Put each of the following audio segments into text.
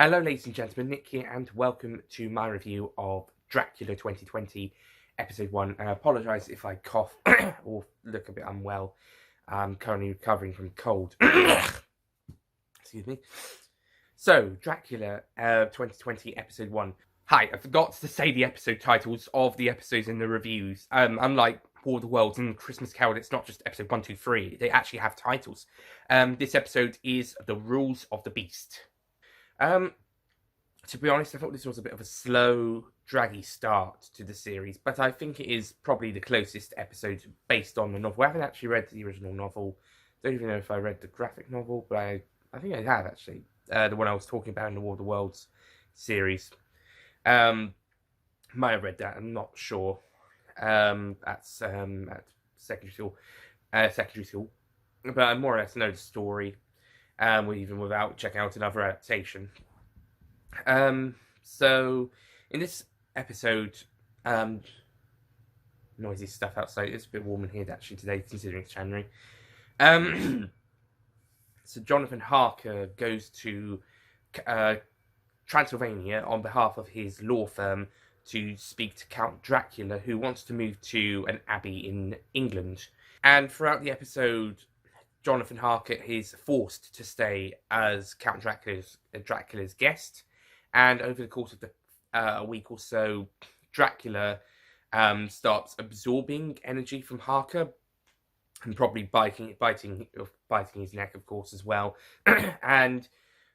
Hello ladies and gentlemen, Nick here and welcome to my review of Dracula 2020 episode 1. I apologise if I cough or look a bit unwell. I'm currently recovering from a cold. Excuse me. So, Dracula 2020 episode 1. Hi, I forgot to say the episode titles of the episodes in the reviews. Unlike War of the Worlds and Christmas Carol, it's not just episode 1, 2, 3. They actually have titles. This episode is The Rules of the Beast. To be honest, I thought this was a bit of a slow, draggy start to the series, but I think it is probably the closest episode based on the novel. I haven't actually read the original novel. Don't even know if I read the graphic novel, but I think I have actually. The one I was talking about in the War of the Worlds series. Might have read that. I'm not sure. At secondary school, but I more or less know the story. Even without checking out another adaptation. So in this episode, noisy stuff outside. It's a bit warm in here actually today, considering it's January. So Jonathan Harker goes to Transylvania on behalf of his law firm to speak to Count Dracula, who wants to move to an abbey in England. And throughout the episode, Jonathan Harker is forced to stay as Count Dracula's guest, and over the course of a week or so, Dracula starts absorbing energy from Harker, and probably biting his neck, of course, as well. And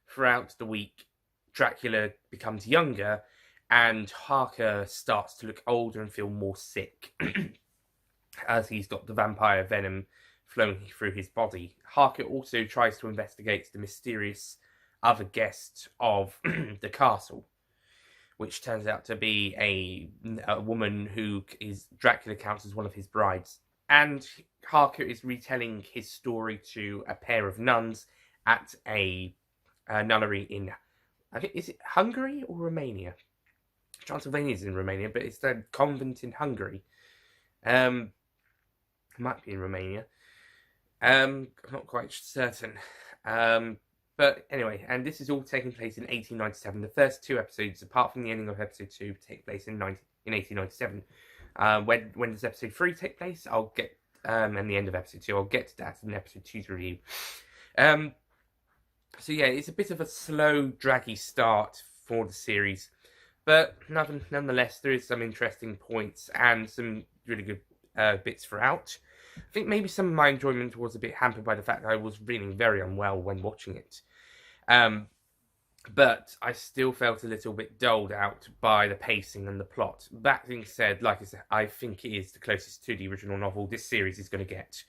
throughout the week, Dracula becomes younger, and Harker starts to look older and feel more sick, as he's got the vampire venom flowing through his body. Harker also tries to investigate the mysterious other guest of the castle, which turns out to be a woman who is Dracula counts as one of his brides. And Harker is retelling his story to a pair of nuns at a nunnery in, I think, is it Hungary or Romania? Transylvania is in Romania, but it's the convent in Hungary. Might be in Romania. I'm not quite certain. But anyway, and this is all taking place in 1897. The first two episodes, apart from the ending of episode 2, take place in 1897. When does episode 3 take place? I'll get, and the end of episode 2, I'll get to that in episode 2's review. So yeah, it's a bit of a slow, draggy start for the series. But nonetheless, there is some interesting points and some really good bits throughout. I think maybe some of my enjoyment was a bit hampered by the fact that I was feeling very unwell when watching it. But I still felt a little bit dulled out by the pacing and the plot. That being said, like I said, I think it is the closest to the original novel this series is going to get.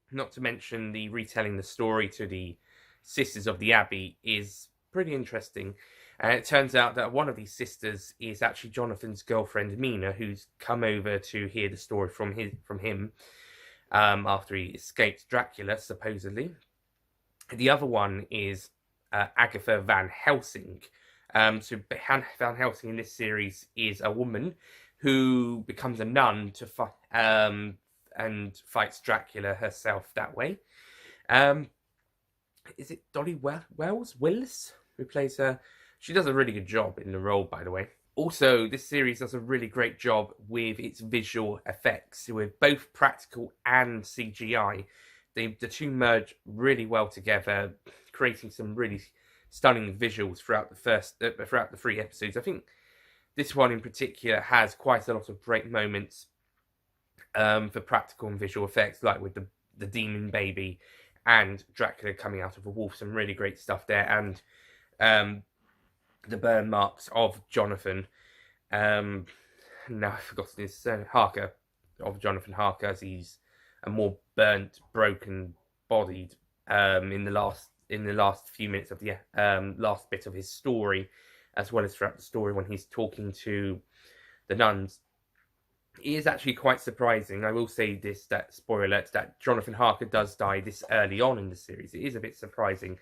Not to mention the retelling the story to the sisters of the Abbey is pretty interesting. And it turns out that one of these sisters is actually Jonathan's girlfriend, Mina, who's come over to hear the story from him after he escaped Dracula, supposedly. The other one is Agatha Van Helsing. So Van Helsing in this series is a woman who becomes a nun to and fights Dracula herself that way. Is it Dolly Wills who plays her? She does a really good job in the role, by the way. Also, this series does a really great job with its visual effects, with both practical and CGI. The two merge really well together, creating some really stunning visuals throughout the 3 episodes. I think this one in particular has quite a lot of great moments for practical and visual effects, like with the demon baby and Dracula coming out of a wolf. Some really great stuff there, and the burn marks of Jonathan. Now I've forgotten his surname. Harker, of Jonathan Harker, as he's a more burnt, broken bodied in the last few minutes of the last bit of his story, as well as throughout the story when he's talking to the nuns. It is actually quite surprising. I will say this, that spoiler alert, that Jonathan Harker does die this early on in the series. It is a bit surprising.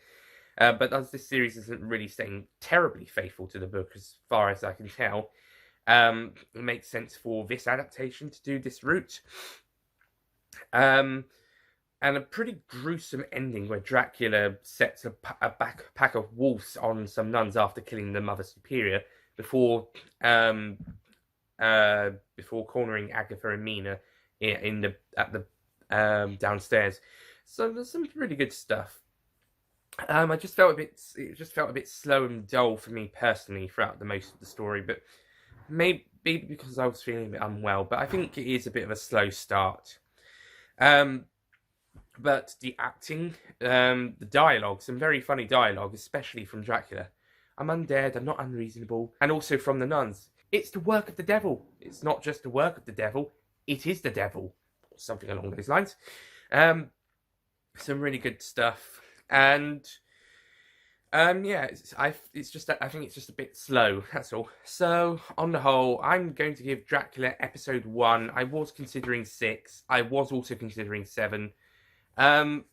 But as this series isn't really staying terribly faithful to the book, as far as I can tell, it makes sense for this adaptation to do this route. and a pretty gruesome ending where Dracula sets a pack of wolves on some nuns after killing the Mother Superior before cornering Agatha and Mina at the downstairs. So there's some really good stuff. It just felt a bit slow and dull for me personally throughout the most of the story, but maybe because I was feeling a bit unwell. But I think it is a bit of a slow start. But the acting, the dialogue, some very funny dialogue, especially from Dracula. I'm undead, I'm not unreasonable, and also from the nuns. It's the work of the devil. It's not just the work of the devil, it is the devil. Or something along those lines. Some really good stuff. And yeah, I think it's just a bit slow, that's all. So, on the whole, I'm going to give Dracula episode 1. I was considering 6. I was also considering 7. I'm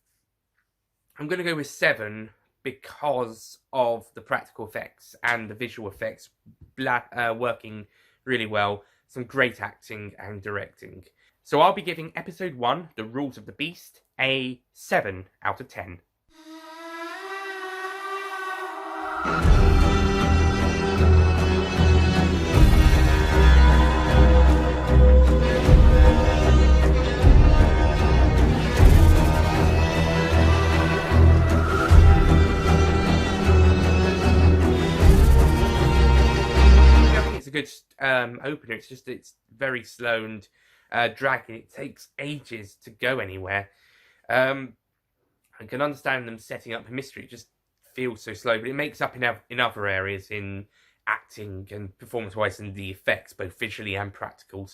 going to go with 7 because of the practical effects and the visual effects working really well. Some great acting and directing. So I'll be giving episode 1, The Rules of the Beast, a 7 out of 10. Good opener. It's very slow and dragging. It takes ages to go anywhere. I can understand them setting up a mystery. It just feels so slow, but it makes up in other areas, in acting and performance-wise, and the effects, both visually and practical.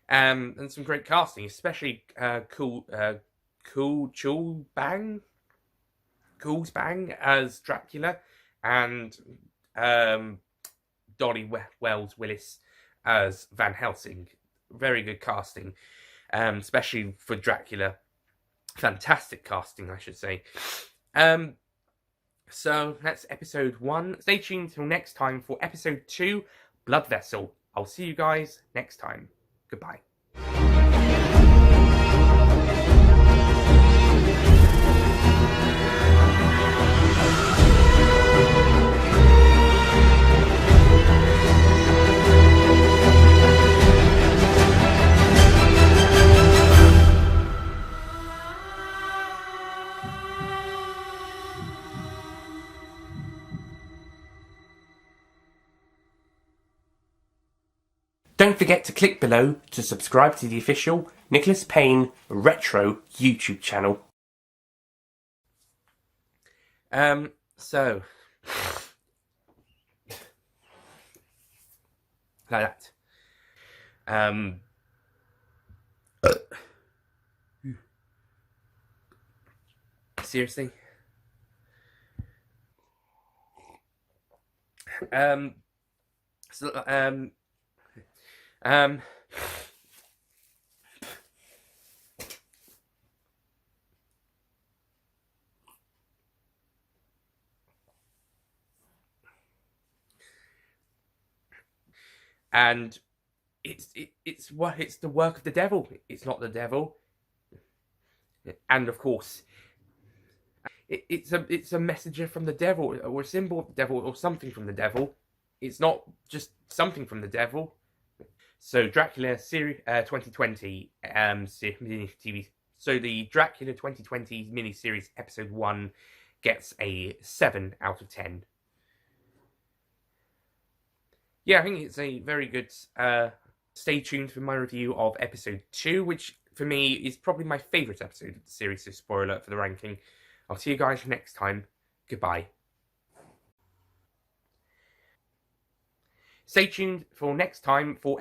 And some great casting, especially Coolsbang as Dracula, and Dolly Wells Willis as Van Helsing. Very good casting, especially for Dracula. Fantastic casting, I should say. So that's episode 1. Stay tuned till next time for episode 2, Blood Vessel. I'll see you guys next time. Goodbye. Don't forget to click below to subscribe to the official Nicholas Payne Retro YouTube channel. So like that. Seriously. And it's the work of the devil. It's not the devil. And of course, it's a messenger from the devil, or a symbol of the devil, or something from the devil. It's not just something from the devil. So Dracula series 2020 TV. So the Dracula 2020 miniseries episode 1 gets a 7 out of 10. Yeah, I think it's a very good. Stay tuned for my review of episode 2, which for me is probably my favourite episode of the series. So spoiler alert for the ranking. I'll see you guys next time. Goodbye. Stay tuned for next time for